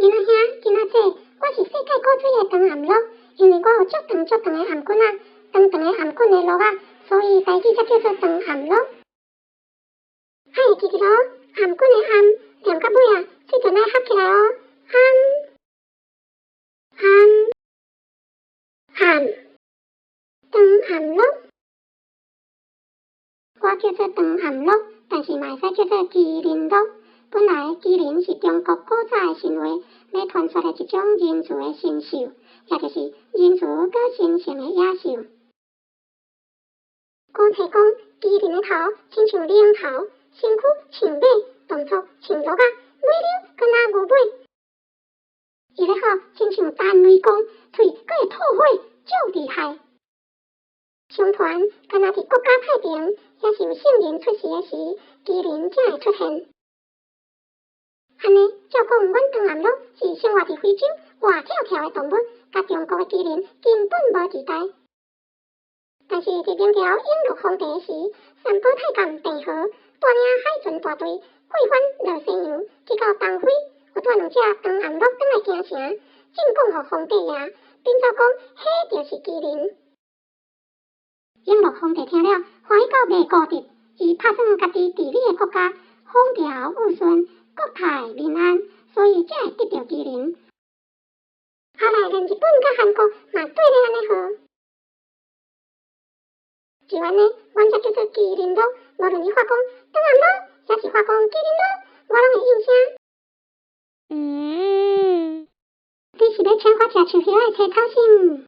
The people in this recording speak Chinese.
囡仔兄，囡仔姐，我是世界古锥的长頷鹿，因为我有足长的頷棍仔，长的頷棍的鹿仔，所以家己才叫做长頷鹿。爱会记住咯，頷棍的頷，连到尾啊，喙就爱合起来哦。頷，长頷鹿。我叫做长頷鹿，但是嘛会使叫做麒麟鹿。本来麒麟是中国古早的神话咧传说的一种仁慈的神兽，也就是仁慈佮神圣的野兽。古册讲，麒麟的头亲像龙头，身躯像马，动作像鹿仔，尾溜敢若牛尾。伊咧吼亲像弹雷公，喙佮会吐火，足厉害。相传，敢若伫国家太平，也是有圣人出世的时，麒麟才会出现。安尼，照讲，阮长頷鹿是生活伫非洲活跳跳的动物，甲中国的麒麟根本无二代。但是伫明朝永乐皇帝时，三宝太监郑和带领海军大队会返乐西洋，去到东非，有带两只长頷鹿转来京城，进贡互皇帝爷，并奏讲，迄就是麒麟。永乐皇帝听了，欢喜到袂固执，伊打算家己治理的国家风调雨顺，国泰民安，所以才会得到麒麟。后来连日本甲韩国嘛对咧安尼好。就安尼，阮才叫做麒麟鹿，无论伊发讲长頷鹿，也是发讲麒麟鹿，我拢会应声。你是要请我食树叶的青草心？